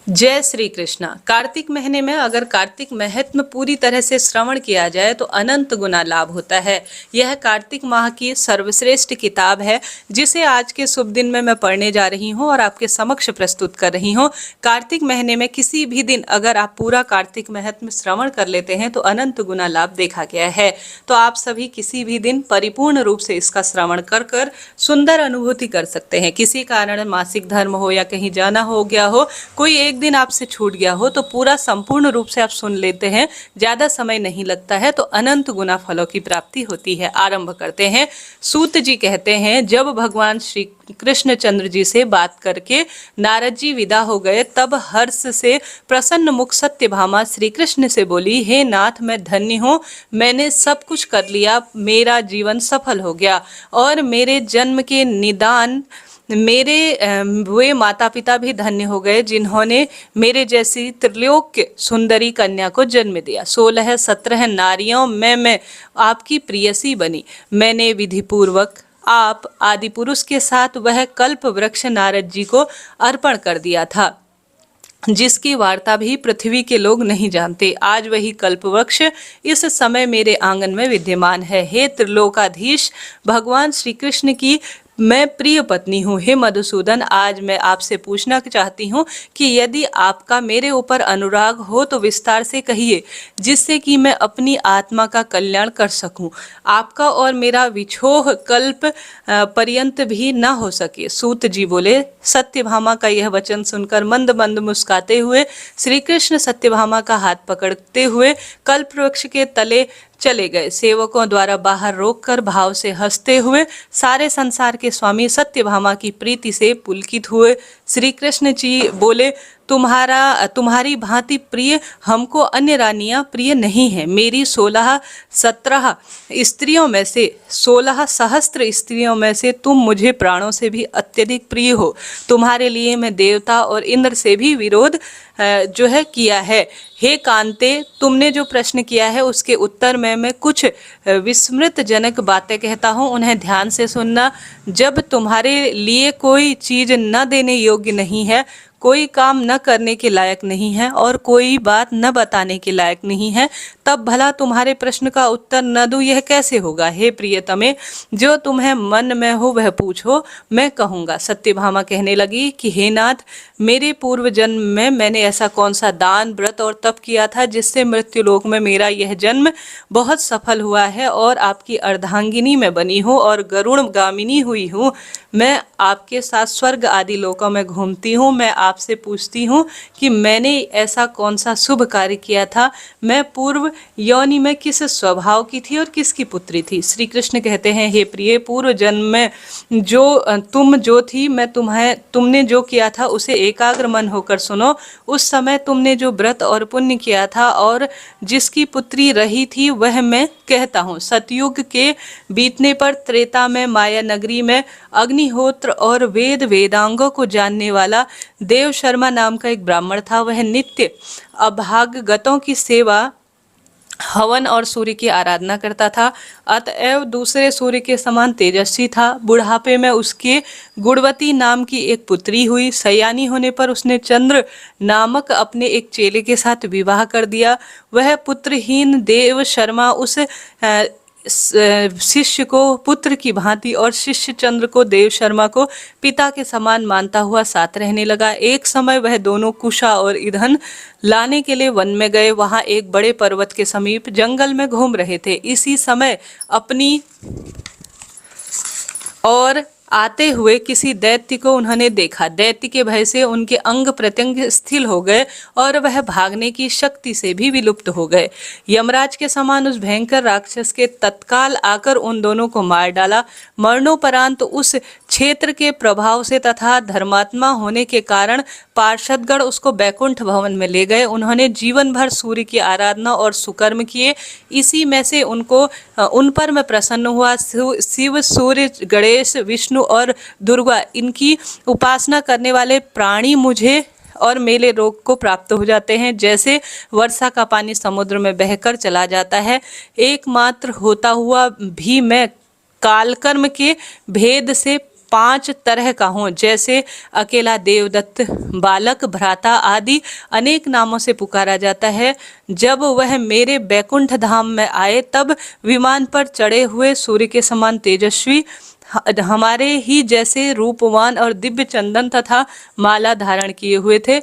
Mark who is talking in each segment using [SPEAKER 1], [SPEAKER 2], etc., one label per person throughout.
[SPEAKER 1] जय श्री कृष्णा। कार्तिक महीने में अगर कार्तिक महत्म पूरी तरह से श्रवण किया जाए तो अनंत गुना लाभ होता है। यह कार्तिक माह की सर्वश्रेष्ठ किताब है जिसे आज के शुभ दिन में मैं पढ़ने जा रही हूँ और आपके समक्ष प्रस्तुत कर रही हूँ। कार्तिक महीने में किसी भी दिन अगर आप पूरा कार्तिक महत्म श्रवण कर लेते हैं तो अनंत गुना लाभ देखा गया है। तो आप सभी किसी भी दिन परिपूर्ण रूप से इसका श्रवण कर कर सुंदर अनुभूति कर सकते हैं। किसी कारण मासिक धर्म हो या कहीं जाना हो गया हो, कोई एक दिन आपसे छूट गया हो तो पूरा संपूर्ण रूप से आप सुन लेते हैं, ज्यादा समय नहीं लगता है तो अनंत गुना फलों की प्राप्ति होती है। आरंभ करते हैं। सूत जी कहते हैं, जब भगवान श्री कृष्ण चंद्र जी से बात करके नारद जी विदा हो गए तब हर्ष से प्रसन्न मुख सत्यभामा श्री कृष्ण से बोली, हे नाथ, मैं धन्य हूँ, मैंने सब कुछ कर लिया, मेरा जीवन सफल हो गया और मेरे जन्म के निदान मेरे वे माता पिता भी धन्य हो गए जिन्होंने मेरे जैसी त्रिलोक्य सुंदरी कन्या को जन्म दिया। 16-17 नारियों में मैं आपकी प्रियसी बनी। मैंने विधि पूर्वक आप आदि पुरुष के साथ वह कल्प वृक्ष नारद जी को अर्पण कर दिया था जिसकी वार्ता भी पृथ्वी के लोग नहीं जानते। आज वही कल्पवृक्ष इस समय मेरे आंगन में विद्यमान है। हे त्रिलोकाधीश भगवान श्री कृष्ण की मैं प्रिय पत्नी हूँ। हे मधुसूदन, आज मैं आपसे पूछना चाहती हूँ कि यदि आपका मेरे ऊपर अनुराग हो तो विस्तार से कहिए, जिससे कि मैं अपनी आत्मा का कल्याण कर सकूं। आपका और मेरा विछोह कल्प पर्यंत भी न हो सके। सूत जी बोले। सत्यभामा का यह वचन सुनकर मंद मंद मुस्काते हुए श्री कृष्ण सत्यभामा का हाथ पकड़ते हुए कल्प वृक्ष के तले चले गए। सेवकों द्वारा बाहर रोककर भाव से हंसते हुए सारे संसार के स्वामी सत्यभामा की प्रीति से पुलकित हुए। श्री कृष्ण जी बोले, तुम्हारी भांति प्रिय हमको अन्य रानियां प्रिय नहीं है। मेरी 16-17 स्त्रियों में से 16 सहस्त्र स्त्रियों में से तुम मुझे प्राणों से भी अत्यधिक प्रिय हो। तुम्हारे लिए मैं देवता और इंद्र से भी विरोध जो है किया है। हे कांते, तुमने जो प्रश्न किया है उसके उत्तर में मैं कुछ विस्मृत जनक बातें कहता हूँ, उन्हें ध्यान से सुनना। जब तुम्हारे लिए कोई चीज न देने योग्य नहीं है, कोई काम न करने के लायक नहीं है और कोई बात न बताने के लायक नहीं है, तब भला तुम्हारे प्रश्न का उत्तर न दूं यह कैसे होगा। हे प्रियतमे, जो तुम्हें मन में हो वह पूछो, मैं कहूँगा। सत्यभामा कहने लगी कि हे नाथ, मेरे पूर्व जन्म में मैंने ऐसा कौन सा दान, व्रत और तप किया था जिससे मृत्युलोक में मेरा यह जन्म बहुत सफल हुआ है और आपकी अर्धांगिनी में बनी हूँ और गरुण गामिनी हुई हूँ। मैं आपके साथ स्वर्ग आदि लोकों में घूमती हूँ। मैं आपसे पूछती हूँ कि मैंने ऐसा कौन सा शुभ कार्य किया था। मैं पूर्व योनि में किस स्वभाव की थी और किसकी पुत्री थी। श्री कृष्ण कहते हैं, हे प्रिय, पूर्व जन्म में तुम जो थी, मैं तुमने जो किया था उसे एकाग्र मन होकर सुनो। उस समय तुमने जो व्रत और पुण्य किया था और जिसकी पुत्री रही थी वह मैं कहता हूँ। सतयुग के बीतने पर त्रेता में माया नगरी में अग्निहोत्र और वेदांगों को जानने वाला देव शर्मा नाम का एक ब्राह्मण था। वह नित्य अभागतों की सेवा, हवन और सूर्य की आराधना करता था, अतएव दूसरे सूर्य के समान तेजस्वी था। बुढ़ापे में उसके गुणवती नाम की एक पुत्री हुई। सयानी होने पर उसने चंद्र नामक अपने एक चेले के साथ विवाह कर दिया। वह पुत्रहीन देव शर्मा उस शिष्य को पुत्र की भांति और शिष्य चंद्र को देव शर्मा को पिता के समान मानता हुआ साथ रहने लगा। एक समय वह दोनों कुशा और ईंधन लाने के लिए वन में गए। वहां एक बड़े पर्वत के समीप जंगल में घूम रहे थे। इसी समय अपनी और आते हुए किसी दैत्य को उन्होंने देखा। दैत्य के भय से उनके अंग प्रत्यंग स्थिर हो गए और वह भागने की शक्ति से भी विलुप्त हो गए। यमराज के समान उस भयंकर राक्षस के तत्काल आकर उन दोनों को मार डाला। मरणोपरांत उस क्षेत्र के प्रभाव से तथा धर्मात्मा होने के कारण पार्षदगण उसको बैकुंठ भवन में ले गए। उन्होंने जीवन भर सूर्य की आराधना और सुकर्म किए। इसी में से उन पर मैं प्रसन्न हुआ। शिव, सूर्य, गणेश, विष्णु और दुर्गा, इनकी उपासना करने वाले प्राणी मुझे और मेले रोग को प्राप्त हो जाते हैं। जैसे वर्षा का पानी समुद्र में बहकर चला जाता है, एकमात्र होता हुआ भी मैं कालकर्म के भेद से 5 तरह का हो, जैसे अकेला, देवदत्त, बालक, भ्राता आदि अनेक नामों से पुकारा जाता है। जब वह मेरे बैकुंठ धाम में आए तब विमान पर चढ़े हुए सूर्य के समान तेजस्वी, हमारे ही जैसे रूपवान और दिव्य चंदन तथा माला धारण किए हुए थे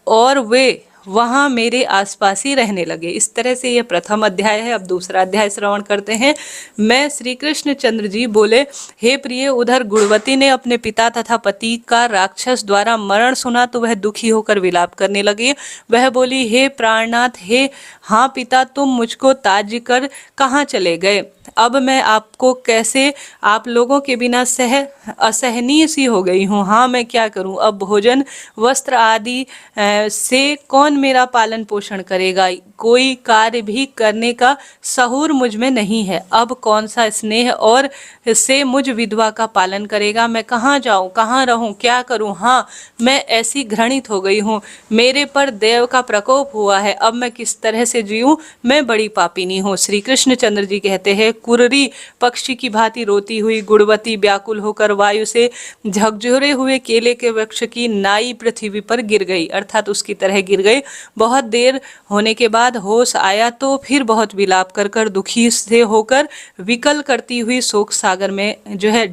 [SPEAKER 1] और वे वहां मेरे आसपास ही रहने लगे। इस तरह से यह प्रथम अध्याय है। अब दूसरा अध्याय श्रवण करते हैं। मैं श्री कृष्ण चंद्र जी बोले, हे प्रिय, उधर गुणवती ने अपने पिता तथा पति का राक्षस द्वारा मरण सुना तो वह दुखी होकर विलाप करने लगी। वह बोली, हे प्राणनाथ, हे हाँ पिता, तुम मुझको त्याज कर कहाँ चले गए? अब मैं आपको कैसे, आप लोगों के बिना असहनीय सी हो गई हूँ। हाँ, मैं क्या करूँ? अब भोजन, वस्त्र आदि से कौन मेरा पालन पोषण करेगा? कोई कार्य भी करने का सहूर मुझ में नहीं है। अब कौन सा स्नेह और से मुझ विधवा का पालन करेगा? मैं कहाँ जाऊँ, कहाँ रहूँ, क्या करूँ? हाँ, मैं ऐसी घृणित हो गई हूँ। मेरे पर देव का प्रकोप हुआ है। अब मैं किस तरह से जीऊँ? मैं बड़ी पापिनी हूँ। श्री कृष्ण चंद्र जी कहते हैं, कुररी पक्षी की भांति रोती हुई गुणवती व्याकुल होकर वायु से झकझोरे हुए केले के वृक्ष की नाई पृथ्वी पर गिर गई, अर्थात उसकी तरह गिर गई। बहुत देर होने के बाद होश आया तो फिर बहुत विलाप कर कर दुखी से होकर विकल करती हुई शोक सागर में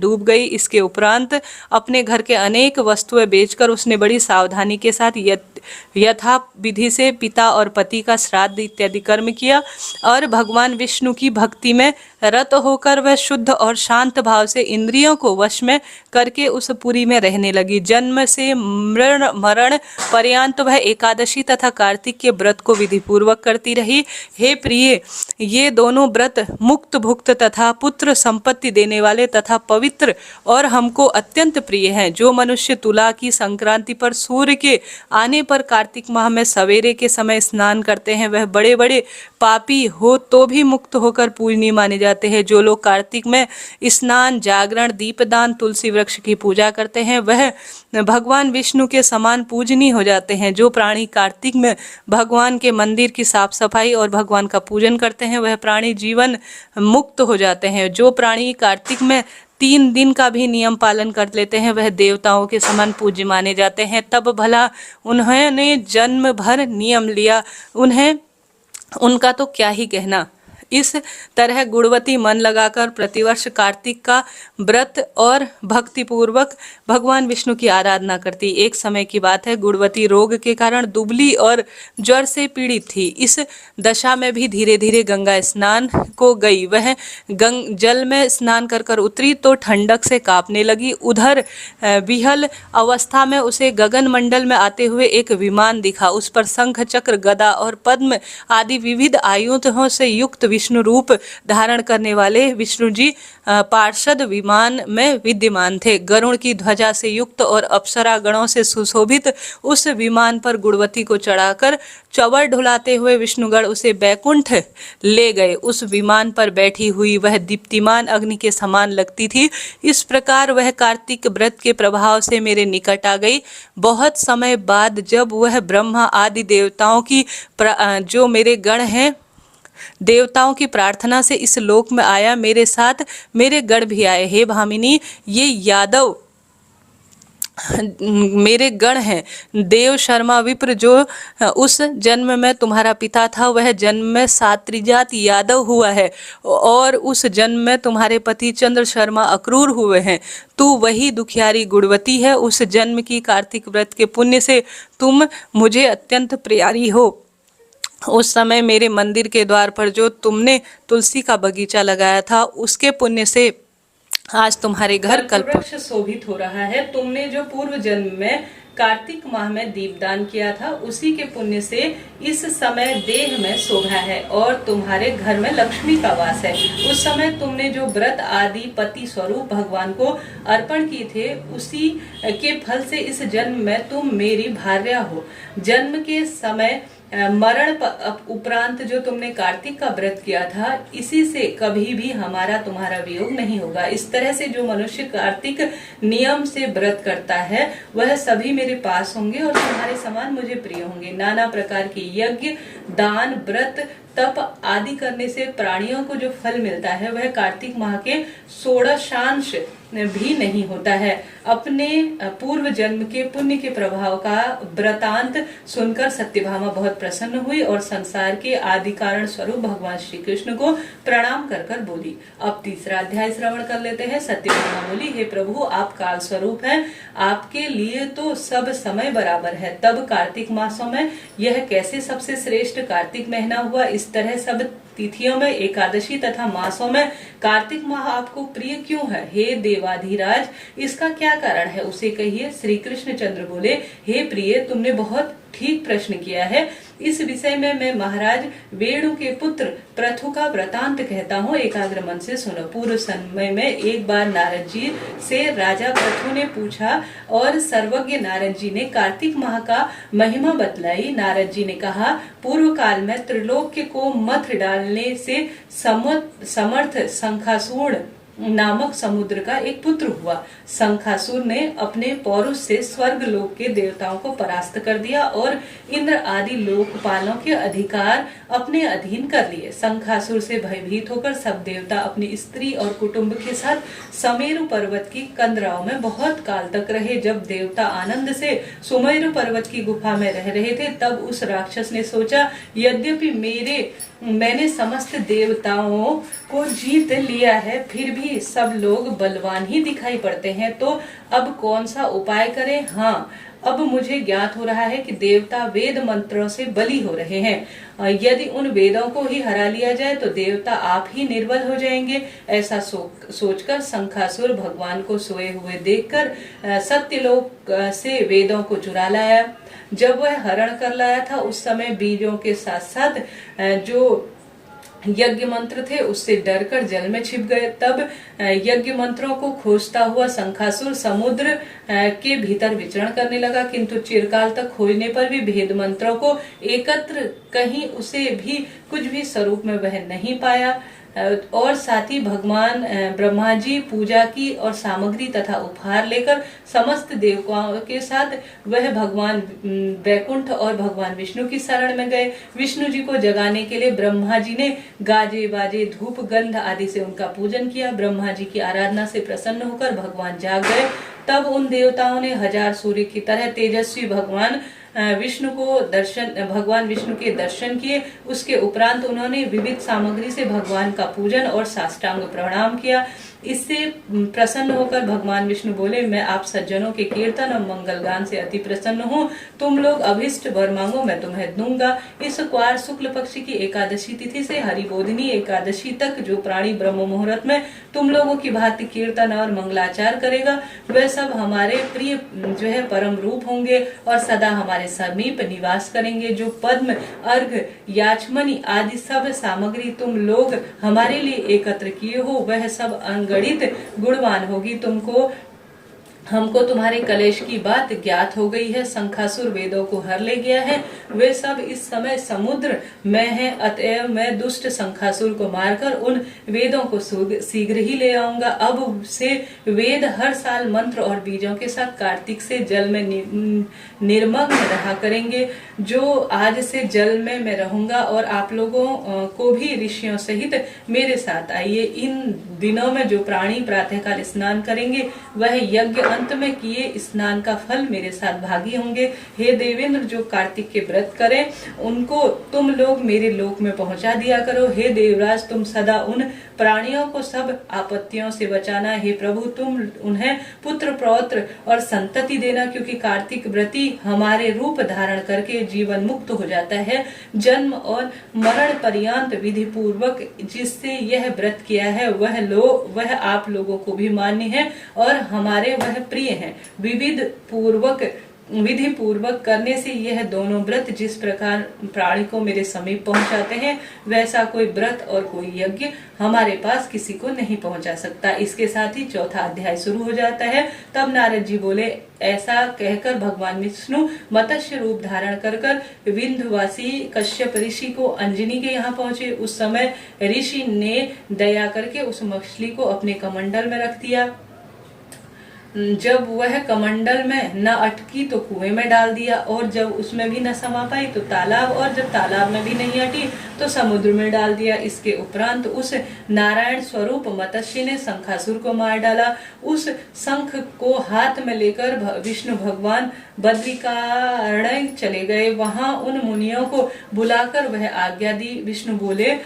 [SPEAKER 1] डूब गई। इसके उपरांत अपने घर के अनेक वस्तुएं बेचकर उसने बड़ी सावधानी के साथ यथा विधि से पिता और पति का श्राद्ध इत्यादि कर्म किया और भगवान विष्णु की भक्ति में रत होकर वह शुद्ध और शांत भाव से इंद्रियों को वश में करके उस पुरी में रहने लगी। जन्म से मरण पर्यंत वह एकादशी तथा कार्तिक के व्रत को विधि पूर्वक करती रही। हे प्रिय, ये दोनों व्रत मुक्त भुक्त तथा पुत्र संपत्ति देने वाले तथा पवित्र और हमको अत्यंत प्रिय हैं। जो मनुष्य तुला की संक्रांति पर सूर्य के आने पर कार्तिक माह में सवेरे के समय स्नान करते हैं, वह बड़े बड़े पापी हो तो भी मुक्त होकर पूजनीय माने जाते हैं। जो लोग कार्तिक में स्नान, जागरण, दीपदान, तुलसी वृक्ष की पूजा करते हैं, वह भगवान विष्णु के समान पूजनीय हो जाते हैं। जो प्राणी कार्तिक में भगवान के मंदिर की साफ सफाई और भगवान का पूजन करते हैं, वह प्राणी जीवन मुक्त हो जाते हैं। जो प्राणी कार्तिक में 3 दिन का भी नियम पालन कर लेते हैं, वह देवताओं के समान पूज्य माने जाते हैं। तब भला उन्होंने जन्म भर नियम लिया, उनका तो क्या ही कहना। इस तरह गुणवती मन लगाकर प्रतिवर्ष कार्तिक का व्रत और भक्ति पूर्वक भगवान विष्णु की आराधना करती। एक समय की बात है, गुणवती रोग के कारण दुबली और ज्वर से पीड़ित थी। इस दशा में भी धीरे धीरे गंगा स्नान को गई। वह जल में स्नान कर कर उतरी तो ठंडक से कांपने लगी। उधर विहल अवस्था में उसे गगन मंडल में आते हुए एक विमान दिखा। उस पर शंख, चक्र, गदा और पद्म आदि विविध आयुधों से युक्त विष्णु रूप धारण करने वाले विष्णु जी पार्षद विमान में विद्यमान थे। गरुड़ की ध्वजा से युक्त और अप्सरा गणों से सुशोभित उस विमान पर गुणवती को चढ़ाकर चवर ढुलाते हुए विष्णुगण उसे बैकुंठ ले गए। उस विमान पर बैठी हुई वह दीप्तिमान अग्नि के समान लगती थी। इस प्रकार वह कार्तिक व्रत के प्रभाव से मेरे निकट आ गई। बहुत समय बाद जब वह ब्रह्मा आदि देवताओं की जो मेरे गण हैं, देवताओं की प्रार्थना से इस लोक में आया, मेरे साथ मेरे गण भी आए। हे भामिनी, ये यादव मेरे गण हैं। देव शर्मा विप्र जो उस जन्म में तुम्हारा पिता था, वह जन्म में सात्रिजात यादव हुआ है और उस जन्म में तुम्हारे पति चंद्र शर्मा अक्रूर हुए हैं। तू वही दुखियारी गुणवती है। उस जन्म की कार्तिक व्रत के पुण्य से तुम मुझे अत्यंत प्यारी हो। उस समय मेरे मंदिर के द्वार पर जो तुमने तुलसी का बगीचा लगाया था, उसके पुण्य से आज तुम्हारे घर कल्पवृक्ष शोभित हो रहा है। तुमने जो पूर्व जन्म में कार्तिक माह में दीपदान किया था, उसी के पुण्य से इस समय देह में शोभा है और तुम्हारे घर में लक्ष्मी का वास है। उस समय तुमने जो व्रत आदि पति स्वरूप भगवान को अर्पण किए थे, उसी के फल से इस जन्म में तुम मेरी भार्या हो। जन्म के समय मरण उपरांत जो तुमने कार्तिक का व्रत किया था, इसी से कभी भी हमारा तुम्हारा वियोग नहीं होगा। इस तरह से जो मनुष्य कार्तिक नियम से व्रत करता है, वह सभी मेरे पास होंगे और तुम्हारे समान मुझे प्रिय होंगे। नाना प्रकार के यज्ञ, दान, व्रत, तप आदि करने से प्राणियों को जो फल मिलता है, वह कार्तिक माह के 16शांश भी नहीं होता है। अपने पूर्व जन्म के पुण्य के प्रभाव का वृतांत सुनकर सत्यभामा बहुत प्रसन्न हुई और संसार के आदि कारण स्वरूप भगवान श्री कृष्ण को प्रणाम कर कर बोली। अब तीसरा अध्याय श्रवण कर लेते हैं। सत्यभामा बोली, हे प्रभु, आप काल स्वरूप हैं, आपके लिए तो सब समय बराबर है। तब कार्तिक मासों में यह कैसे सबसे श्रेष्ठ कार्तिक महीना हुआ? इस तरह सब तिथियों में एकादशी तथा मासों में कार्तिक माह आपको प्रिय क्यों है? हे देवाधिराज, इसका क्या कारण है, उसे कहिए। श्री कृष्ण चंद्र बोले, हे प्रिय, तुमने बहुत ठीक प्रश्न किया है। इस विषय में मैं महाराज वेणु के पुत्र प्रथु का वृतांत कहता हूँ, एकाग्र मन से सुनो। पूर्व समय में एक बार नारद जी से राजा प्रथु ने पूछा और सर्वज्ञ नारद जी ने कार्तिक माह का महिमा बतलाई। नारद जी ने कहा, पूर्व काल में त्रिलोक्य को मथ डालने से समर्थ शंखासूर नामक समुद्र का एक पुत्र हुआ। शंखासुर ने अपने पौरुष से स्वर्ग लोक के देवताओं को परास्त कर दिया और इंद्र आदि लोकपालों के अधिकार अपने अधीन कर लिए। शंखासुर से भयभीत होकर सब देवता अपनी स्त्री और कुटुंब के साथ समेरु पर्वत की कंदराओं में बहुत काल तक रहे। जब देवता आनंद से सुमेरु पर्वत की गुफा में रह रहे थे, तब उस राक्षस ने सोचा, यद्यपि मैंने समस्त देवताओं को जीत लिया है, फिर भी सब लोग बलवान ही दिखाई पड़ते हैं, तो अब कौन सा उपाय करें? हाँ, अब मुझे ज्ञात हो रहा है कि देवता वेद मंत्रों से बली हो रहे हैं। यदि उन वेदों को ही हरा लिया जाए तो देवता आप ही निर्बल हो जाएंगे। ऐसा सोचकर शंखासुर भगवान को सोए हुए देखकर सत्यलोक से वेदों को चुरा लाया। जब वह हरण कर लाया था, उस समय बीजों के साथ साथ जो यज्ञ मंत्र थे उससे डरकर जल में छिप गए। तब यज्ञ मंत्रों को खोजता हुआ शंखासुर समुद्र के भीतर विचरण करने लगा, किंतु चिरकाल तक खोजने पर भी भेद मंत्रों को एकत्र कहीं उसे भी कुछ भी स्वरूप में वह नहीं पाया। और साथ ही भगवान ब्रह्मा जी पूजा की और सामग्री तथा उपहार लेकर समस्त देवताओं के साथ वह भगवान वैकुंठ और भगवान विष्णु की शरण में गए। विष्णु जी को जगाने के लिए ब्रह्मा जी ने गाजे बाजे धूप गंध आदि से उनका पूजन किया। ब्रह्मा जी की आराधना से प्रसन्न होकर भगवान जाग गए। तब उन देवताओं ने हजार सूर्य की तरह तेजस्वी भगवान विष्णु के दर्शन किए। उसके उपरांत उन्होंने विविध सामग्री से भगवान का पूजन और साष्टांग प्रणाम किया। इससे प्रसन्न होकर भगवान विष्णु बोले, मैं आप सज्जनों के कीर्तन और मंगल गान से अति प्रसन्न हूँ। तुम लोग अभिष्ट वर मांगो, मैं तुम्हें दूंगा। इस क्वार शुक्ल पक्ष की एकादशी तिथि से हरिबोधिनी एकादशी तक जो प्राणी ब्रह्म मुहूर्त में तुम लोगों की भांति कीर्तन और मंगलाचार करेगा, वह सब हमारे प्रिय जो है परम रूप होंगे और सदा हमारे समीप निवास करेंगे। जो पद्म, अर्घ, याचमनी आदि सब सामग्री तुम लोग हमारे लिए एकत्र किए हो, वह सब गणित गुणवान होगी। हमको तुम्हारे कलेश की बात ज्ञात हो गई है। शंखासुर वेदों को हर ले गया है, वे सब इस समय समुद्र में हैं। अतएव मैं दुष्ट शंखासुर को मारकर उन वेदों को शीघ्र ही ले आऊंगा। अब से वेद हर साल मंत्र और बीजों के साथ कार्तिक से जल में निर्मग्न रहा करेंगे। जो आज से जल में मैं रहूंगा और आप लोगों को भी ऋषियों सहित मेरे साथ आइए। इन दिनों में जो प्राणी प्रातःकाल स्नान करेंगे, वह यज्ञ अंत में किए स्नान का फल मेरे साथ भागी होंगे। हे देवेंद्र, जो कार्तिक के व्रत करें, उनको तुम लोग मेरे लोक में पहुंचा दिया करो। हे देवराज, तुम सदा उन प्राणियों को सब आपत्तियों से बचाना। हे प्रभु, तुम उन्हें पुत्र पौत्र और संतति देना, क्योंकि कार्तिक व्रती हमारे रूप धारण करके जीवन मुक्त हो जाता है। जन्म और मरण पर्यंत विधि पूर्वक जिससे यह व्रत किया है, वह आप लोगों को भी मान्य है और हमारे वह प्रिय हैं। विधि पूर्वक करने से यह दोनों व्रत जिस प्रकार प्राणी को मेरे समीप पहुंचाते हैं, वैसा कोई व्रत और कोई यज्ञ हमारे पास किसी को नहीं पहुंचा सकता। इसके साथ ही चौथा अध्याय शुरू हो जाता है। तब नारद जी बोले, ऐसा कहकर भगवान विष्णु मत्स्य रूप धारण कर विंध्यवासी कश्यप ऋषि को अंजनी के यहाँ पहुंचे। उस समय ऋषि ने दया करके उस मछली को अपने कमंडल में रख दिया। जब वह कमंडल में न अटकी तो कुएं में डाल दिया, और जब उसमें भी न समा पाई तो तालाब, और जब तालाब में भी नहीं अटी तो समुद्र में डाल दिया। इसके उपरांत उस नारायण स्वरूप मत्स्य ने शंखासुर को मार डाला। उस शंख को हाथ में लेकर विष्णु भगवान बद्रिकारण्य चले गए। वहां उन मुनियों को बुलाकर वह आज्ञा दी। विष्णु बोले,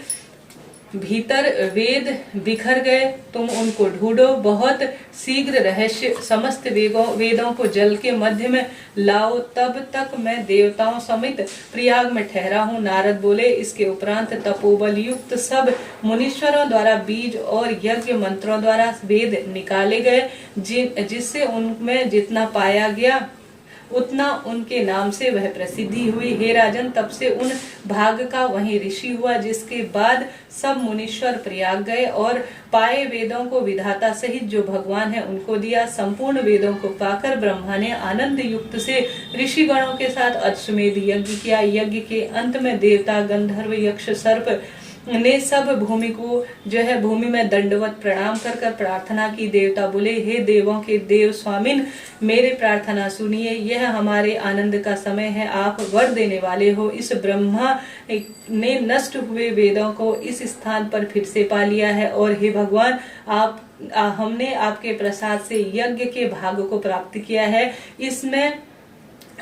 [SPEAKER 1] भीतर वेद बिखर गए, तुम उनको ढूंढो। बहुत शीघ्र रहस्य समस्त वेदों को जल के मध्य में लाओ, तब तक मैं देवताओं समेत प्रयाग में ठहरा हूँ। नारद बोले, इसके उपरांत तपोबल युक्त सब मुनीश्वरों द्वारा बीज और यज्ञ मंत्रों द्वारा वेद निकाले गए, जिससे उनमें जितना पाया गया उतना उनके नाम से वह प्रसिद्धि हुई। हे राजन, तब से उन भाग का वहीं ऋषि हुआ, जिसके बाद सब मुनीश्वर प्रयाग गए और पाए वेदों को विधाता सहित जो भगवान है उनको दिया। संपूर्ण वेदों को पाकर ब्रह्मा ने आनंद युक्त से ऋषि गणों के साथ अश्वमेध यज्ञ किया। यज्ञ के अंत में देवता, गंधर्व, यक्ष, सर्प ने सब भूमि को जो है भूमि में दंडवत प्रणाम कर कर प्रार्थना की। देवता बोले, हे देवों के देव स्वामिन, मेरे प्रार्थना सुनिए। यह हमारे आनंद का समय है, आप वर देने वाले हो। इस ब्रह्मा ने नष्ट हुए वेदों को इस स्थान पर फिर से पा लिया है, और हे भगवान, हमने आपके प्रसाद से यज्ञ के भाग को प्राप्त किया है। इसमें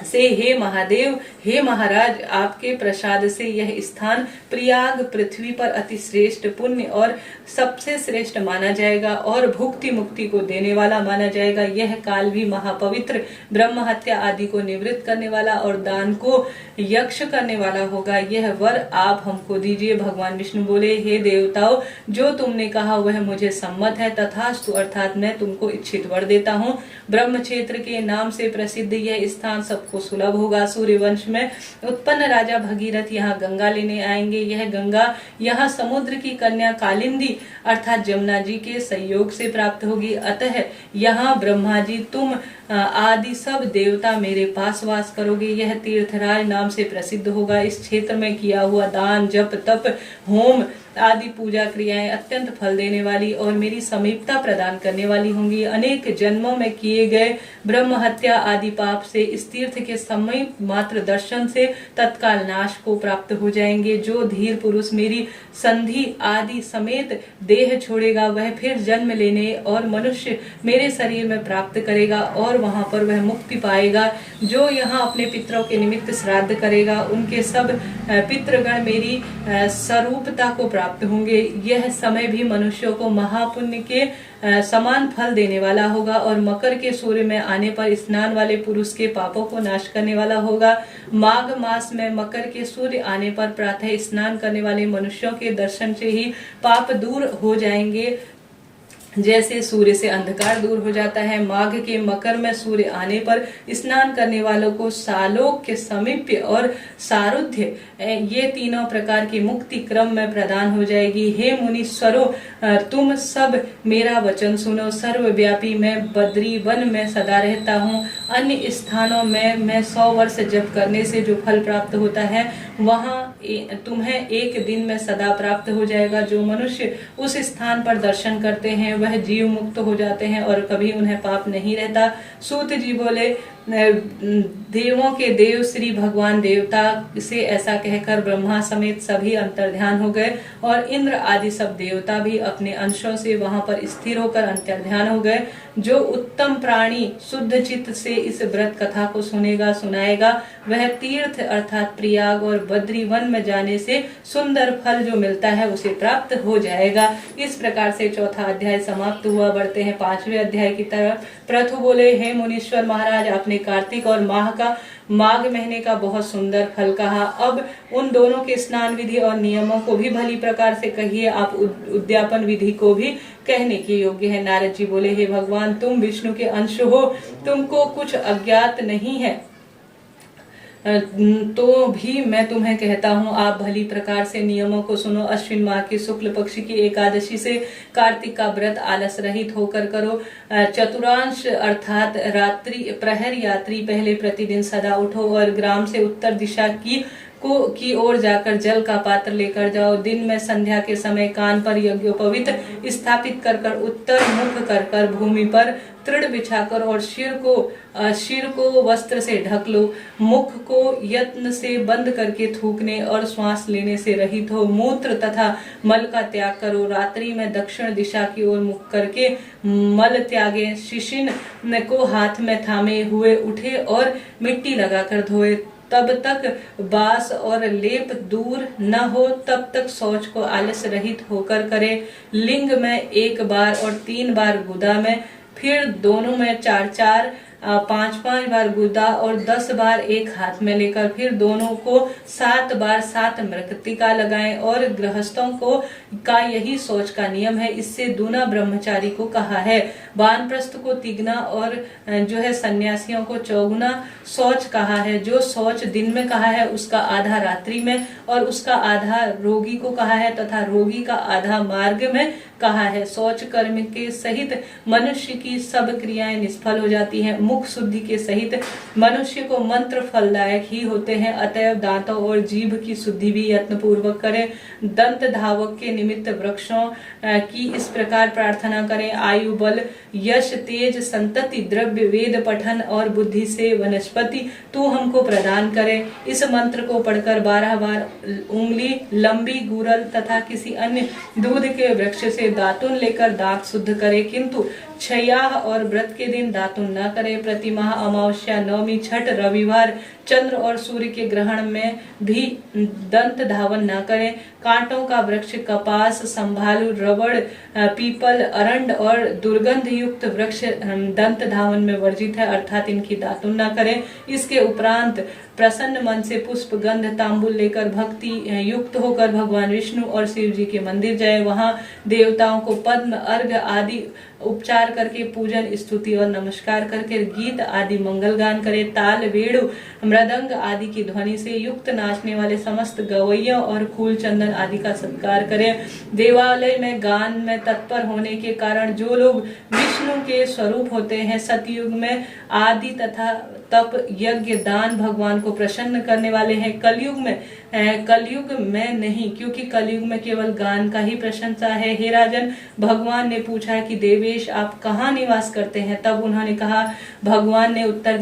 [SPEAKER 1] से हे महादेव, हे महाराज, आपके प्रसाद से यह स्थान प्रयाग पृथ्वी पर अति श्रेष्ठ पुण्य और सबसे श्रेष्ठ माना जाएगा और भुक्ति मुक्ति को देने वाला माना जाएगा। यह काल भी महापवित्र, ब्रह्म हत्या आदि को निवृत्त करने वाला और दान को यक्ष करने वाला होगा। यह वर आप हमको दीजिए। भगवान विष्णु बोले, हे देवताओं, जो तुमने कहा वह मुझे सम्मत है। तथास्तु, अर्थात मैं तुमको इच्छित वर देता हूँ। ब्रह्म क्षेत्र के नाम से प्रसिद्ध यह स्थान सबको सुलभ होगा। सूर्य वंश में उत्पन्न राजा भगीरथ यहाँ गंगा लेने आएंगे। यह गंगा यहाँ समुद्र की कन्या कालिंदी अर्थात जमुना जी के संयोग से प्राप्त होगी। अतः यहाँ ब्रह्मा जी, तुम आदि सब देवता मेरे पास वास करोगे। यह तीर्थराज नाम से प्रसिद्ध होगा। इस क्षेत्र में किया हुआ दान, जप, तप, होम आदि पूजा क्रियाएं अत्यंत फल देने वाली और मेरी समीपता प्रदान करने वाली होंगी। अनेक जन्मों में किए गए ब्रह्म हत्या आदि पाप से इस तीर्थ के समय मात्र दर्शन से तत्काल नाश को प्राप्त हो जाएंगे। जो धीर पुरुष मेरी संधि आदि समेत देह छोड़ेगा, वह फिर जन्म लेने और मनुष्य मेरे शरीर में प्राप्त करेगा और वहां पर वह मुक्ति पाएगा। जो यहाँ अपने पितरों के निमित्त श्राद्ध करेगा, उनके सब पितृगण मेरी स्वरूपता को प्राप्त होंगे। यह समय भी मनुष्यों को महापुण्य के समान फल देने वाला होगा और मकर के सूर्य में आने पर स्नान वाले पुरुष के पापों को नाश करने वाला होगा। माघ मास में मकर के सूर्य आने पर प्रातः स्नान करने वाले मनुष्यों के दर्शन से ही पाप दूर हो जाएंगे, जैसे सूर्य से अंधकार दूर हो जाता है। माघ के मकर में सूर्य आने पर स्नान करने वालों को सालोक्य, समीप्य और सारुध्य ये तीनों प्रकार की मुक्ति क्रम में प्रदान हो जाएगी। हे मुनीश्वरों, तुम सब मेरा वचन सुनो। सर्वव्यापी मैं बद्री वन में सदा रहता हूँ। अन्य स्थानों में मैं 100 वर्ष जप करने से जो फल प्राप्त होता है, वहाँ तुम्हें एक दिन में सदा प्राप्त हो जाएगा। जो मनुष्य उस स्थान पर दर्शन करते हैं वह जीव मुक्त हो जाते हैं और कभी उन्हें पाप नहीं रहता। सूत जी बोले, देवों के देव श्री भगवान देवता से ऐसा कहकर ब्रह्मा समेत सभी अंतर्ध्यान हो गए और इंद्र आदि सब देवता भी अपने अंशों से वहां पर स्थिर होकर अंतर्ध्यान हो गए। जो उत्तम प्राणी शुद्ध चित्त से इस व्रत कथा को सुनेगा, सुनाएगा, वह तीर्थ अर्थात प्रयाग और बद्री वन में जाने से सुंदर फल जो मिलता है उसे प्राप्त हो जाएगा। इस प्रकार से चौथा अध्याय समाप्त हुआ। बढ़ते हैं 5वें अध्याय की तरफ। प्रथु बोले, हे मुनीश्वर महाराज, आपने कार्तिक और माघ महीने का बहुत सुंदर फल कहा। अब उन दोनों के स्नान विधि और नियमों को भी भली प्रकार से कहिए। आप उद्यापन विधि को भी कहने के योग्य है। नारद जी बोले, हे भगवान, तुम विष्णु के अंश हो, तुमको कुछ अज्ञात नहीं है, तो भी मैं तुम्हें कहता हूँ, आप भली प्रकार से नियमों को सुनो। अश्विन माह की शुक्ल पक्ष की एकादशी से कार्तिक का व्रत आलस रहित होकर करो। चतुरांश अर्थात रात्रि प्रहर यात्री पहले प्रतिदिन सदा उठो और ग्राम से उत्तर दिशा की को की ओर जाकर जल का पात्र लेकर जाओ। दिन में संध्या के समय कान पर यज्ञोपवीत स्थापित कर उत्तर मुख कर भूमि पर तृण बिछाकर और शिर को वस्त्र से ढक लो। मुख को यत्न से बंद करके थूकने और श्वास लेने से रहित हो। मूत्र तथा मल का त्याग करो। रात्रि में दक्षिण दिशा की ओर मुख करके मल त्यागे। शिशिन को हाथ में थामे हुए उठे और मिट्टी लगाकर धोए। तब तक बास और लेप दूर न हो तब तक शौच को आलस्य रहित होकर करे। लिंग में 1 बार और 3 बार गुदा में, फिर दोनों में 4-4 5-5 बार गुदा और 10 बार एक हाथ में लेकर फिर दोनों को 7 बार 7 मृतिका लगाएं। और गृहस्थों को का यही शौच का नियम है। इससे दूना ब्रह्मचारी को कहा है। वानप्रस्थ को तिगना और जो है सन्यासियों को चौगुना शौच कहा है। जो शौच दिन में कहा है उसका आधा रात्रि में और उसका आधा रोगी को कहा है तथा रोगी का आधा मार्ग में कहा है। शौच कर्म के सहित मनुष्य की सब क्रियाएं निष्फल हो जाती हैं। मुख शुद्धि के सहित मनुष्य को मंत्र फलदायक ही होते हैं। अतएव दांतों और जीभ की शुद्धि भी यत्न पूर्वक करें। दंत धावक के निमित्त वृक्षों की इस प्रकार प्रार्थना करें। आयु बल यश तेज संतति द्रव्य वेद पठन और बुद्धि से वनस्पति तू हमको प्रदान करे। इस मंत्र को पढ़कर 12 बार उंगली लंबी गुरल तथा किसी अन्य दूध के वृक्ष से दातुन लेकर दांत शुद्ध करे, किंतु छयाह और व्रत के दिन दातुन न करे। प्रतिमाह अमावस्या नवमी छठ रविवार चंद्र और सूर्य के ग्रहण में भी दंत धावन न करें। कांटों का वृक्ष कपास संभालू रबड़ पीपल अरंड और दुर्गंध युक्त वृक्ष दंत धावन में वर्जित है, अर्थात इनकी दातुन न करें। इसके उपरांत प्रसन्न मन से पुष्प गंध तांबुल लेकर भक्ति युक्त होकर भगवान विष्णु और शिव जी के मंदिर जाए। वहां देवताओं को पद्म अर्घ आदि उपचार करके पूजन स्तुति और नमस्कार करके गीत आदि मंगल गान करे। ताल वेणु मृदंग आदि की ध्वनि से युक्त नाचने वाले समस्त गवैयों और फूल चंदन आदि का सत्कार करें। देवालय में गान में तत्पर होने के कारण जो लोग विष्णु के स्वरूप होते हैं, सतयुग में आदि तथा तप यज्ञ दान भगवान को प्रसन्न करने वाले हैं। कलयुग में नहीं, क्योंकि कलयुग में केवल गान का ही प्रशंसा है। हे राजन, भगवान ने पूछा कि देवेश आप कहाँ निवास करते हैं? तब उन्होंने कहा, भगवान ने उत्तर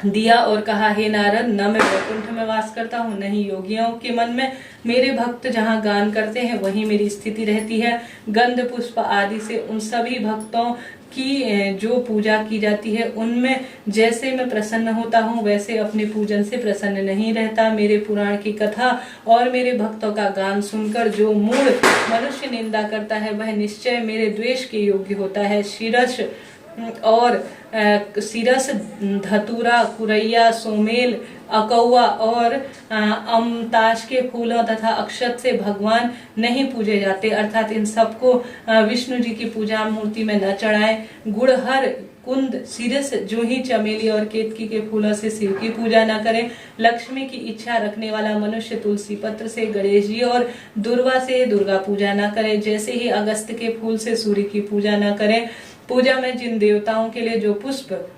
[SPEAKER 1] दिया और कहा, हे नारद, न मैं वैकुंठ में वास करता हूँ, नहीं योगियों के मन में। मेरे भक्त जहाँ गान करते हैं वहीं मेरी स्थिति रहती है। गंध पुष्प आदि से उन सभी भक्तों की जो पूजा की जाती है उनमें जैसे मैं प्रसन्न होता हूँ वैसे अपने पूजन से प्रसन्न नहीं रहता। मेरे पुराण की कथा और मेरे भक्तों का गान सुनकर जो मूढ़ मनुष्य निंदा करता है वह निश्चय मेरे द्वेष के योग्य होता है। सिरस धतूरा कुरैया सोमेल अकौआ और अमताश के फूलों तथा अक्षत से भगवान नहीं पूजे जाते, अर्थात इन सबको विष्णु जी की पूजा मूर्ति में न चढ़ाएं। गुड़हर कुंद सिरस जूही चमेली और केतकी के फूलों से शिव की पूजा न करें। लक्ष्मी की इच्छा रखने वाला मनुष्य तुलसी पत्र से गणेश जी और दुर्वा से दुर्गा पूजा न करे। जैसे ही अगस्त के फूल से सूर्य की पूजा न करें। पूजा में जिन देवताओं के लिए जो पुष्प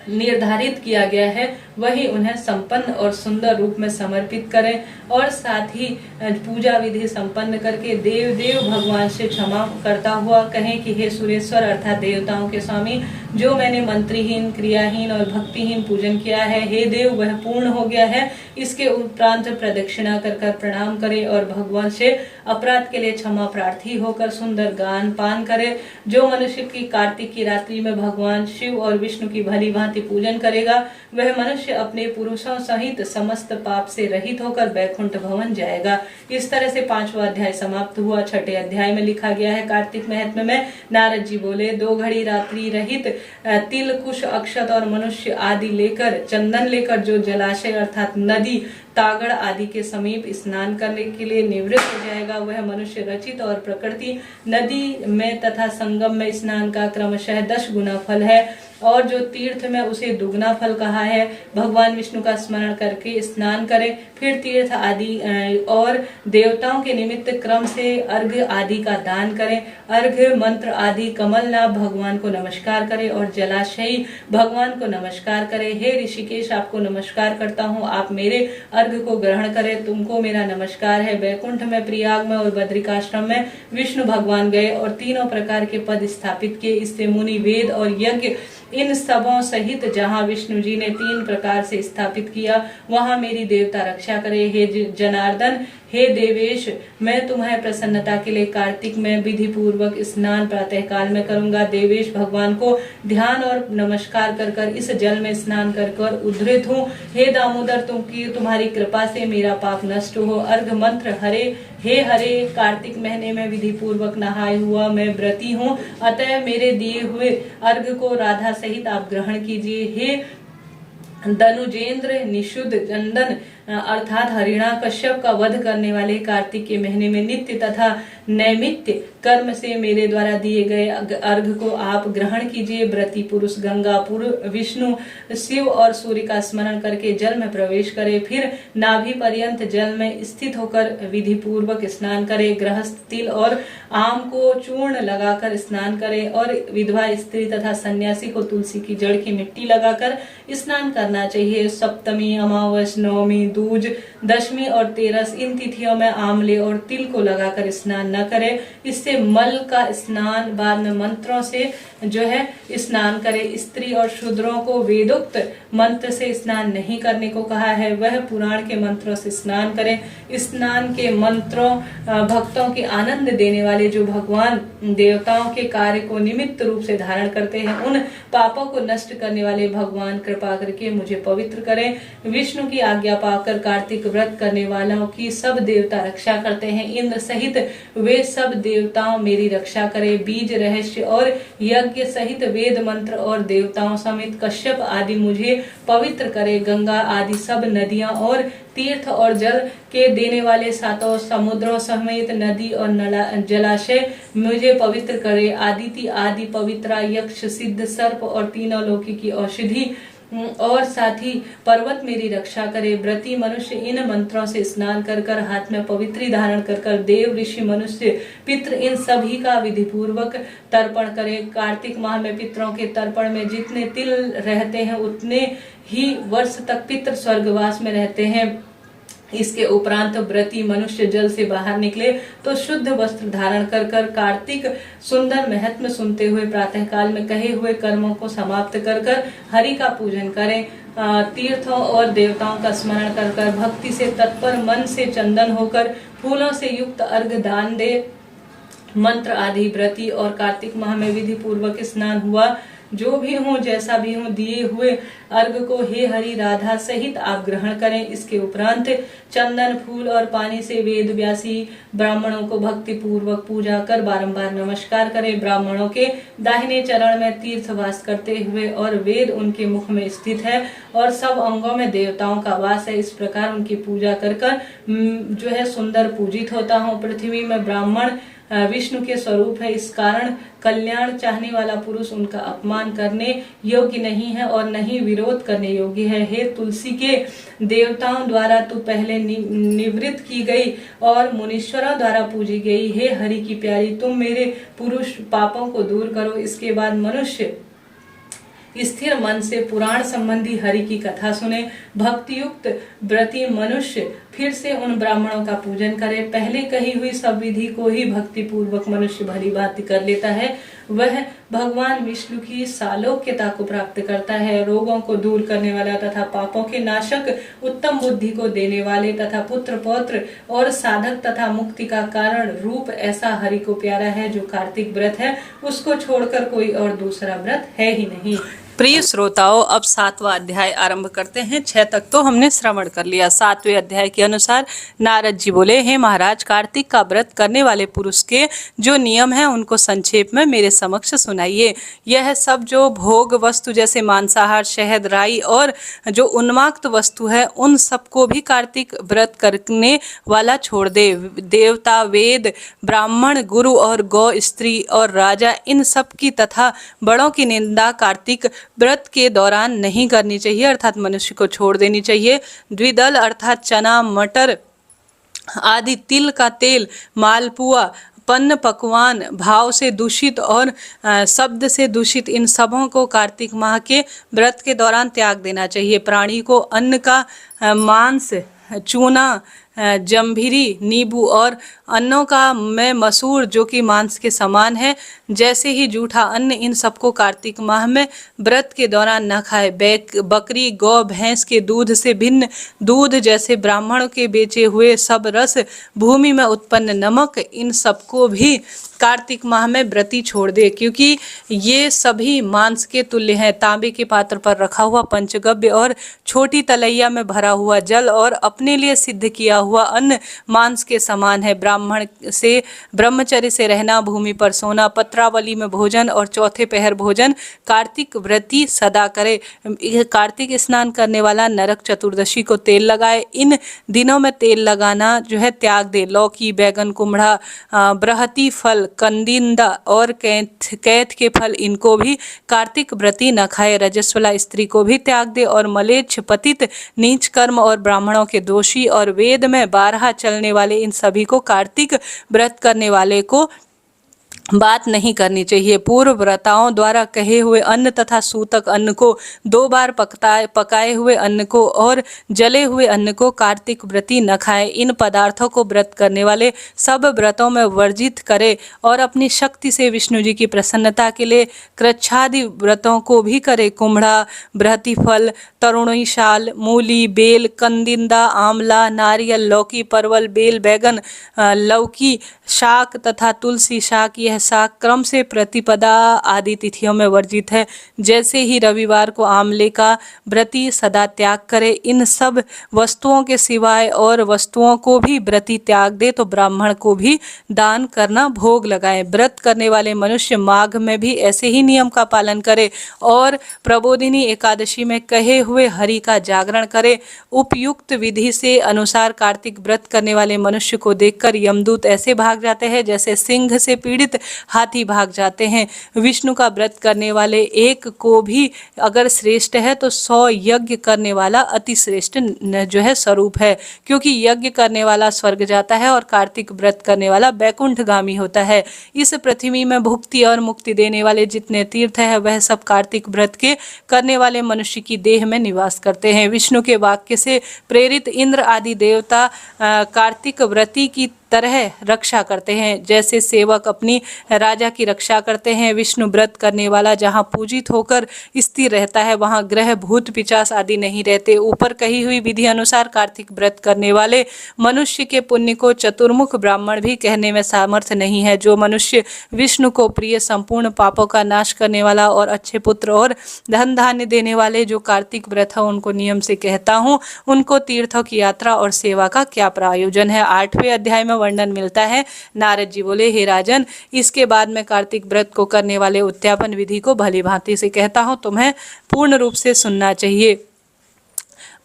[SPEAKER 1] निर्धारित किया गया है वही उन्हें संपन्न और सुंदर रूप में समर्पित करें और साथ ही पूजा विधि संपन्न करके देव भगवान से क्षमा करता हुआ कहें कि हे सुरेश्वर अर्थात देवताओं के स्वामी, जो मैंने मंत्रहीन क्रियाहीन और भक्तिहीन पूजन किया है, हे देव वह पूर्ण हो गया है। इसके उपरांत प्रदक्षिणा कर प्रणाम करे और भगवान से अपराध के लिए क्षमा प्रार्थी होकर सुंदर गान पान करे। जो मनुष्य की कार्तिक की रात्रि में भगवान शिव और विष्णु की भली भांति पूजन करेगा वह मनुष्य अपने पुरुषों सहित समस्त पाप से रहित होकर वैकुंठ भवन जाएगा। इस तरह से 5वां अध्याय समाप्त हुआ। 6ठे अध्याय में लिखा गया है कार्तिक महत्म में नारद जी बोले, 2 घड़ी रात्रि रहित तिल कुश अक्षत और मनुष्य आदि लेकर चंदन लेकर जो जलाशय अर्थात नदी तागड़ आदि के समीप स्नान करने के लिए निवृत्त हो जाएगा वह मनुष्य रचित और प्रकृति नदी में तथा संगम में स्नान का क्रमशः 10 गुना फल है। और जो तीर्थ में उसे दुगना फल कहा है। भगवान विष्णु का स्मरण करके स्नान करें, फिर तीर्थ आदि और देवताओं के निमित्त क्रम से अर्घ्य आदि का दान करें। अर्घ्य मंत्र आदि कमलनाभ भगवान को नमस्कार करें और जलाशयी भगवान को नमस्कार करें। हे ऋषिकेश, आपको नमस्कार करता हूँ, आप मेरे अर्घ्य को ग्रहण करें, तुमको मेरा नमस्कार है। वैकुंठ में, प्रयाग में और बद्रिकाश्रम में विष्णु भगवान गए और तीनों प्रकार के पद स्थापित किए। इससे मुनि, वेद और यज्ञ इन सबों सहित जहाँ विष्णु जी ने 3 प्रकार से स्थापित किया, वहाँ मेरी देवता रक्षा करे। हे जनार्दन, हे देवेश, मैं तुम्हें प्रसन्नता के लिए कार्तिक में विधि पूर्वक स्नान प्रातः काल में करूंगा। देवेश भगवान को ध्यान और नमस्कार कर कर इस जल में स्नान कर कर उद्धृत हूँ। हे दामोदर, तुम्हारी कृपा से मेरा पाप नष्ट हो। अर्घ मंत्र हरे, हे हरे, कार्तिक महीने में विधि पूर्वक नहाए हुआ मैं व्रती हूँ, अतः मेरे दिए हुए अर्घ को राधा सहित आप ग्रहण कीजिए। हे दनुजेंद्र, निषुद्ध चंदन अर्थात हरिणा कश्यप का वध करने वाले कार्तिक के महीने में नित्य तथा नैमित्य कर्म से मेरे द्वारा दिए गए अर्घ को आप ग्रहण कीजिए। व्रती पुरुष गंगापुर, विष्णु, शिव और सूर्य का स्मरण करके जल में प्रवेश करे, फिर नाभि पर्यंत जल में स्थित होकर विधि पूर्वक स्नान करे। गृहस्थ तिल और आम को चूर्ण लगाकर स्नान करे और विधवा स्त्री तथा सन्यासी को तुलसी की जड़ की मिट्टी लगाकर स्नान करना चाहिए। सप्तमी, अमावस, नवमी, दूज, दशमी और तेरस इन तिथियों में आंवले और तिल को लगाकर स्नान न करें। इससे मल का स्नान बाद में मंत्रों से जो है स्नान करे। स्त्री और शूद्रों को वेदोक्त मंत्र से स्नान नहीं करने को कहा है, वह पुराण के मंत्रों से स्नान करें। स्नान के मंत्रों भक्तों के आनंद देने वाले जो भगवान देवताओं के कार्य को निमित्त रूप से धारण करते हैं, उन पापों को नष्ट करने वाले भगवान कृपा करके मुझे पवित्र करें। विष्णु की आज्ञा पाकर कार्तिक व्रत करने वालों की सब देवता रक्षा करते हैं। इंद्र सहित वे सब देवताओं मेरी रक्षा करे। बीज, रहस्य और यज्ञ सहित वेद मंत्र और देवताओं समेत कश्यप आदि मुझे पवित्र करे। गंगा आदि सब नदियां और तीर्थ और जल के देने वाले 7 समुद्रों समेत नदी और जलाशय मुझे पवित्र करे। आदिति आदि पवित्रा, यक्ष, सिद्ध, सर्प और तीनों लोकी की औषधि और साथी पर्वत मेरी रक्षा करे। व्रती मनुष्य इन मंत्रों से स्नान कर कर हाथ में पवित्री धारण कर कर देव, ऋषि, मनुष्य, पितृ इन सभी का विधि पूर्वक तर्पण करे। कार्तिक माह में पितरों के तर्पण में जितने तिल रहते हैं उतने ही वर्ष तक पितृ स्वर्गवास में रहते हैं। इसके उपरांत व्रती मनुष्य जल से बाहर निकले तो शुद्ध वस्त्र धारण कर कर कार्तिक सुंदर महत्व सुनते हुए प्रातः काल में कहे हुए कर्मों को समाप्त कर कर हरि का पूजन करें। तीर्थों और देवताओं का स्मरण कर कर भक्ति से तत्पर मन से चंदन होकर फूलों से युक्त अर्घ दान दे। मंत्र आदि व्रती और कार्तिक माह में विधि पूर्वक स्नान हुआ जो भी हो जैसा भी हो दिए हुए अर्घ को हे हरि राधा सहित आप ग्रहण करें। इसके उपरांत चंदन, फूल और पानी से वेद व्यासी ब्राह्मणों को भक्ति पूर्वक पूजा कर बारंबार नमस्कार करें। ब्राह्मणों के दाहिने चरण में तीर्थ वास करते हुए और वेद उनके मुख में स्थित है और सब अंगों में देवताओं का वास है। इस प्रकार उनकी पूजा कर कर जो है सुंदर पूजित होता हूँ। पृथ्वी में ब्राह्मण विष्णु के स्वरूप है, इस कारण कल्याण चाहने वाला पुरुष उनका अपमान करने योग्य नहीं है और नहीं विरोध करने योग्य है। हे तुलसी के देवताओं द्वारा तू पहले निवृत्त की गई और मुनीश्वरों द्वारा पूजी गई। हे हरि की प्यारी, तुम मेरे पुरुष पापों को दूर करो। इसके बाद मनुष्य स्थिर मन से पुराण संबंधी हरि की कथा सुने। भक्ति युक्त व्रती मनुष्य फिर से उन ब्राह्मणों का पूजन करे। पहले कही हुई सब विधि को ही भक्ति पूर्वक मनुष्य भली भांति कर लेता है, वह भगवान विष्णु की सालोक्यता को प्राप्त करता है। रोगों को दूर करने वाला तथा पापों के नाशक, उत्तम बुद्धि को देने वाले तथा पुत्र पौत्र और साधक तथा मुक्ति का कारण रूप ऐसा हरि को प्यारा है। जो कार्तिक व्रत है उसको छोड़कर कोई और दूसरा व्रत है ही नहीं। प्रिय श्रोताओं, अब 7वां अध्याय आरंभ करते हैं। 6 तक तो हमने श्रवण कर लिया। 7वें अध्याय के अनुसार नारद जी बोले, हे महाराज, कार्तिक का व्रत करने वाले पुरुष के जो नियम हैं उनको संक्षेप में मेरे समक्ष सुनाइए। यह सब जो भोग वस्तु जैसे मांसाहार, शहद, राई और जो उन्माक्त वस्तु है उन सबको भी कार्तिक व्रत करने वाला छोड़ दे। देवता, वेद, ब्राह्मण, गुरु और गौ, स्त्री और राजा इन सब की तथा बड़ों की निंदा कार्तिक व्रत के दौरान नहीं करनी चाहिए, अर्थात मनुष्य को छोड़ देनी चाहिए। द्विदल अर्थात चना, मटर आदि, तिल का तेल, मालपुआ, पन्न पकवान, भाव से दूषित और शब्द से दूषित, इन सबों को कार्तिक माह के व्रत के दौरान त्याग देना चाहिए। प्राणी को अन्न का मांस, चूना, जम्भीरी, नींबू और अन्नों का में मसूर जो कि मांस के समान है, जैसे ही जूठा अन्न, इन सबको कार्तिक माह में व्रत के दौरान न खाए। बकरी, गौ, भैंस के दूध से भिन्न दूध, जैसे ब्राह्मणों के बेचे हुए सब रस, भूमि में उत्पन्न नमक, इन सबको भी कार्तिक माह में व्रती छोड़ दे, क्योंकि ये सभी मांस के तुल्य हैं। तांबे के पात्र पर रखा हुआ पंचगव्य और छोटी तलैया में भरा हुआ जल और अपने लिए सिद्ध किया हुआ अन्न मांस के समान है। ब्रह्मचर्य से रहना, भूमि पर सोना, पत्रावली में भोजन और चौथे पहर भोजन कार्तिक व्रती सदा करे। कार्तिक स्नान करने वाला नरक चतुर्दशी को तेल लगाए। इन दिनों में तेल लगाना जो है त्याग दे। लौकी, बैगन, कुम्हड़ा, बृहति फल, कंदिंदा और कैथ के फल, इनको भी कार्तिक व्रती न खाए। रजस्वला स्त्री को भी त्याग दे और मलेच्छ, पतित, नीच कर्म और ब्राह्मणों के दोषी और वेद में 12 चलने वाले, इन सभी को कार्तिक व्रत करने वाले को बात नहीं करनी चाहिए। पूर्व व्रताओं द्वारा कहे हुए अन्न तथा सूतक अन्न को, 2 बार पकाए हुए अन्न को और जले हुए अन्न को कार्तिक व्रती न खाए। इन पदार्थों को व्रत करने वाले सब व्रतों में वर्जित करे और अपनी शक्ति से विष्णु जी की प्रसन्नता के लिए कृच्छादि व्रतों को भी करे। कुम्हड़ा, बृहति फल, तरुणी शाल, मूली, बेल, कंदिंदा, आंवला, नारियल, लौकी, परवल, बेल, बैगन, लौकी शाक तथा तुलसी शाक, यह शाक क्रम से प्रतिपदा आदि तिथियों में वर्जित है। जैसे ही रविवार को आंवले का व्रती सदा त्याग करे। इन सब वस्तुओं के सिवाय और वस्तुओं को भी व्रती त्याग दे तो ब्राह्मण को भी दान करना, भोग लगाए। व्रत करने वाले मनुष्य माघ में भी ऐसे ही नियम का पालन करे और प्रबोधिनी एकादशी में कहे हुए हरि का जागरण करे। उपयुक्त विधि से अनुसार कार्तिक व्रत करने वाले मनुष्य को देखकर यमदूत ऐसे भाग जाते हैं जैसे सिंह से पीड़ित हाथी भाग जाते हैं। विष्णु का व्रत करने वाले एक को भी अगर श्रेष्ठ है तो 100 यज्ञ करने वाला अति श्रेष्ठ जो है स्वरूप है, क्योंकि यज्ञ करने वाला स्वर्ग जाता है और कार्तिक व्रत करने वाला बैकुंठगामी होता है। इस पृथ्वी में भुक्ति और मुक्ति देने वाले जितने तीर्थ है वह सब कार्तिक व्रत के करने वाले मनुष्य की देह में निवास करते हैं। विष्णु के वाक्य से प्रेरित इंद्र आदि देवता कार्तिक व्रती की तरह रक्षा करते हैं, जैसे सेवक अपनी राजा की रक्षा करते हैं। विष्णु व्रत करने वाला जहाँ पूजित होकर स्थिर रहता है वहाँ ग्रह, भूत, पिशाच आदि नहीं रहते। ऊपर कही हुई विधि अनुसार कार्तिक व्रत करने वाले मनुष्य के पुण्य को चतुर्मुख ब्राह्मण भी कहने में सामर्थ्य नहीं है। जो मनुष्य विष्णु को प्रिय, संपूर्ण पापों का नाश करने वाला और अच्छे पुत्र और धन धान्य देने वाले जो कार्तिक व्रत है उनको नियम से कहता हूँ, उनको तीर्थों की यात्रा और सेवा का क्या प्रयोजन है। 8वें अध्याय में वर्णन मिलता है। नारद जी बोले, हे राजन, इसके बाद में कार्तिक व्रत को करने वाले उद्यापन विधि को भली भांति से कहता हूँ, तुम्हें पूर्ण रूप से सुनना चाहिए।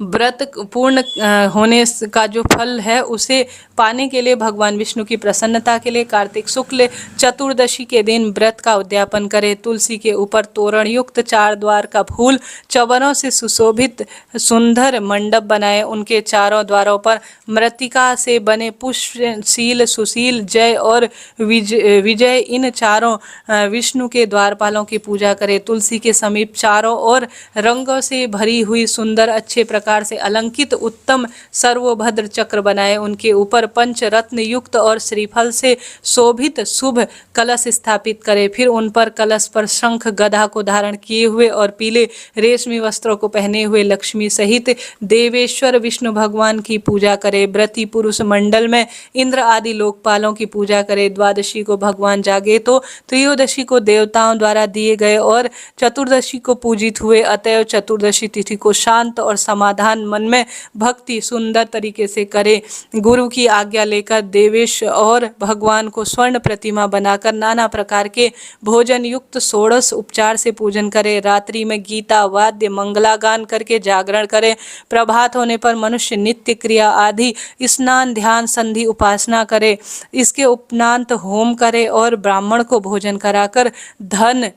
[SPEAKER 1] व्रत पूर्ण होने का जो फल है उसे पाने के लिए भगवान विष्णु की प्रसन्नता के लिए कार्तिक शुक्ल चतुर्दशी के दिन व्रत का उद्यापन करें। तुलसी के ऊपर तोरण युक्त 4 द्वार का फूल चवरों से सुशोभित सुंदर मंडप बनाए। उनके चारों द्वारों पर मृत्तिका से बने पुष्पशील, सुशील, जय और विजय इन चारों विष्णु के द्वारपालों की पूजा करें। तुलसी के समीप चारों ओर रंगों से भरी हुई सुंदर अच्छे प्रकार से अलंकित उत्तम सर्वभद्र चक्र बनाए। उनके ऊपर पंचरत्न युक्त और श्रीफल से शोभित शुभ कलश स्थापित करे। फिर उन पर कलश पर शंख गदा को धारण किए हुए और पीले रेशमी वस्त्रों को पहने हुए लक्ष्मी सहित देवेश्वर विष्णु भगवान की पूजा करे। व्रती पुरुष मंडल में इंद्र आदि लोकपालों की पूजा करे। द्वादशी को भगवान जागे तो त्रयोदशी को देवताओं द्वारा दिए गए और चतुर्दशी को पूजित हुए। अतएव चतुर्दशी तिथि को शांत और समाधान मन में भक्ति सुंदर तरीके से करे। गुरु की आज्ञा लेकर देवेश और भगवान को स्वर्ण प्रतिमा बनाकर नाना प्रकार के भोजन युक्त 16 उपचार से पूजन करे। रात्रि में गीता वाद्य मंगलागान करके जागरण करे। प्रभात होने पर मनुष्य नित्य क्रिया आदि स्नान, ध्यान, संधि, उपासना करे। इसके उपरांत होम करे और ब्राह्मण को भोजन कराकर धन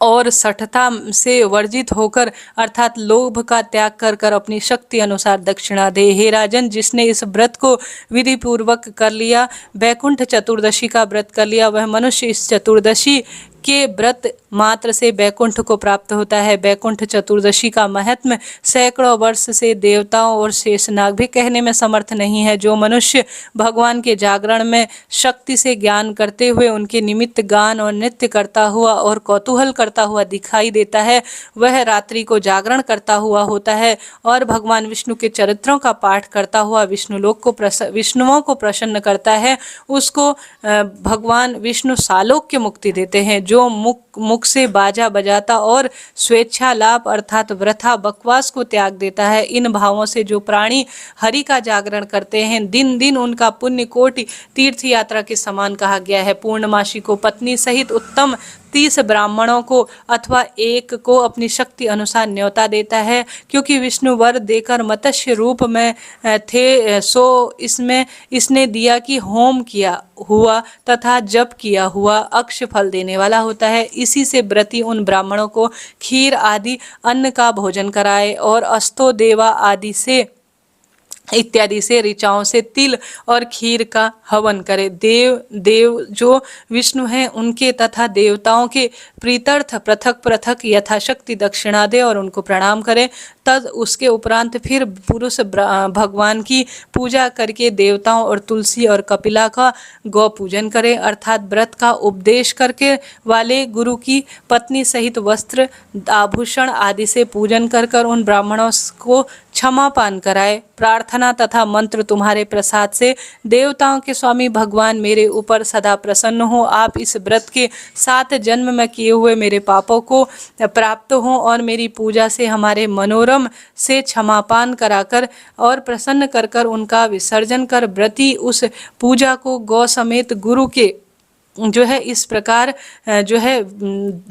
[SPEAKER 1] और सठता से वर्जित होकर अर्थात लोभ का त्याग कर कर अपनी शक्ति अनुसार दक्षिणा दे। हे राजन, जिसने इस व्रत को विधि पूर्वक कर लिया, वैकुंठ चतुर्दशी का व्रत कर लिया, वह मनुष्य इस चतुर्दशी के व्रत मात्र से बैकुंठ को प्राप्त होता है। बैकुंठ चतुर्दशी का महात्म्य सैकड़ों वर्ष से देवताओं और शेषनाग भी कहने में समर्थ नहीं है। जो मनुष्य भगवान के जागरण में शक्ति से ज्ञान करते हुए उनके निमित्त गान और नृत्य करता हुआ और कौतूहल करता हुआ दिखाई देता है, वह रात्रि को जागरण करता हुआ होता है और भगवान विष्णु के चरित्रों का पाठ करता हुआ विष्णुओं को प्रसन्न करता है। उसको भगवान विष्णु सालोक्य मुक्ति देते हैं। जो मुख से बाजा बजाता और स्वेच्छा लाभ अर्थात वृथा बकवास को त्याग देता है, इन भावों से जो प्राणी हरि का जागरण करते हैं, दिन दिन उनका पुण्य कोटि तीर्थ यात्रा के समान कहा गया है। पूर्णमासी को पत्नी सहित उत्तम 30 ब्राह्मणों को अथवा एक को अपनी शक्ति अनुसार न्योता देता है, क्योंकि विष्णु वर देकर मत्स्य रूप में थे, सो इसने दिया कि होम किया हुआ तथा जप किया हुआ अक्ष फल देने वाला होता है। इसी से व्रती उन ब्राह्मणों को खीर आदि अन्न का भोजन कराए और अस्तो देवा आदि से इत्यादि से ऋचाओं से तिल और खीर का हवन करे। देव जो विष्णु हैं उनके तथा देवताओं के प्रीत्यर्थ पृथक पृथक यथाशक्ति दक्षिणा दे और उनको प्रणाम करे। तद उसके उपरांत फिर पुरुष भगवान की पूजा करके देवताओं और तुलसी और कपिला का गौ पूजन करे, अर्थात व्रत का उपदेश करके वाले गुरु की पत्नी सहित वस्त्र आभूषण आदि से पूजन कर कर उन ब्राह्मणों को क्षमा पान कराए। प्रार्थना तथा मंत्र तुम्हारे प्रसाद से देवताओं के स्वामी भगवान मेरे ऊपर सदा प्रसन्न हो। आप इस व्रत के 7 जन्म में किए हुए मेरे पापों को प्राप्त हो और मेरी पूजा से हमारे मनोरम से क्षमापान कराकर और प्रसन्न कर कर उनका विसर्जन कर व्रती उस पूजा को गौ समेत गुरु के जो है इस प्रकार जो है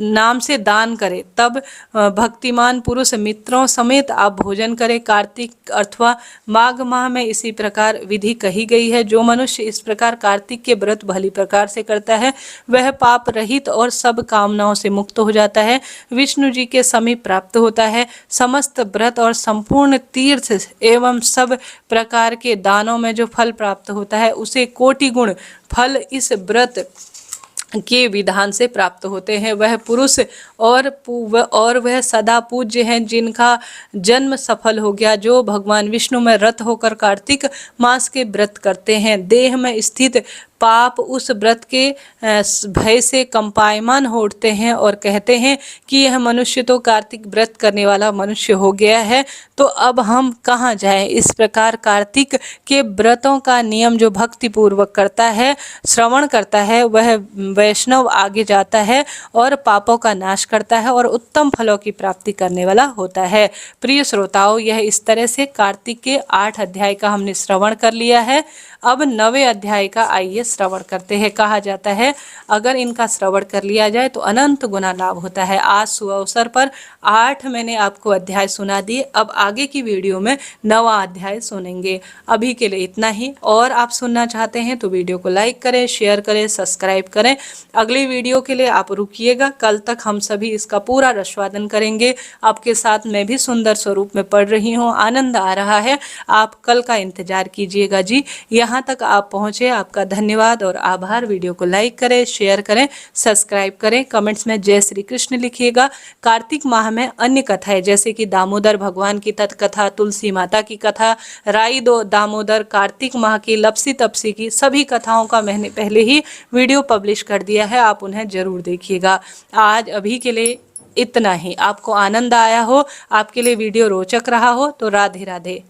[SPEAKER 1] नाम से दान करे। तब भक्तिमान पुरुष मित्रों समेत आप भोजन करें। कार्तिक अथवा माघ माह में इसी प्रकार विधि कही गई है। जो मनुष्य इस प्रकार कार्तिक के व्रत भली प्रकार से करता है, वह पाप रहित और सब कामनाओं से मुक्त हो जाता है, विष्णु जी के समीप प्राप्त होता है। समस्त व्रत और संपूर्ण तीर्थ एवं सब प्रकार के दानों में जो फल प्राप्त होता है, उसे कोटि गुण फल इस व्रत के विधान से प्राप्त होते हैं। वह पुरुष और वह सदा पूज्य हैं जिनका जन्म सफल हो गया, जो भगवान विष्णु में रत होकर कार्तिक मास के व्रत करते हैं। देह में स्थित पाप उस व्रत के भय से कंपायमान हो उठते हैं और कहते हैं कि यह मनुष्य तो कार्तिक व्रत करने वाला मनुष्य हो गया है, तो अब हम कहाँ जाएं। इस प्रकार कार्तिक के व्रतों का नियम जो भक्ति पूर्वक करता है, श्रवण करता है, वह वैष्णव आगे जाता है और पापों का नाश करता है और उत्तम फलों की प्राप्ति करने वाला होता है। प्रिय श्रोताओं, यह इस तरह से कार्तिक के 8 अध्याय का हमने श्रवण कर लिया है। अब 9वें अध्याय का आइए श्रवण करते हैं। कहा जाता है अगर इनका श्रवण कर लिया जाए तो अनंत गुना लाभ होता है। आज शुभ अवसर पर 8 मैंने आपको अध्याय सुना दिए। अब आगे की वीडियो में 9वां अध्याय सुनेंगे। अभी के लिए इतना ही। और आप सुनना चाहते हैं तो वीडियो को लाइक करें, शेयर करें, सब्सक्राइब करें। अगली वीडियो के लिए आप रुकिएगा। कल तक हम सभी इसका पूरा रसवादन करेंगे। आपके साथ मैं भी सुंदर स्वरूप में पढ़ रही हूँ, आनंद आ रहा है। आप कल का इंतजार कीजिएगा जी। यहाँ तक आप पहुँचे, आपका धन्यवाद और आभार। वीडियो को लाइक करें, शेयर करें, सब्सक्राइब करें। कमेंट्स में जय श्री कृष्ण लिखिएगा। कार्तिक माह में अन्य कथाएं जैसे कि दामोदर भगवान की तत्कथा, तुलसी माता की कथा, राई दामोदर, कार्तिक माह की लपसी तपसी की सभी कथाओं का मैंने पहले ही वीडियो पब्लिश कर दिया है। आप उन्हें जरूर देखिएगा। आज अभी के लिए इतना ही। आपको आनंद आया हो, आपके लिए वीडियो रोचक रहा हो तो राधे राधे।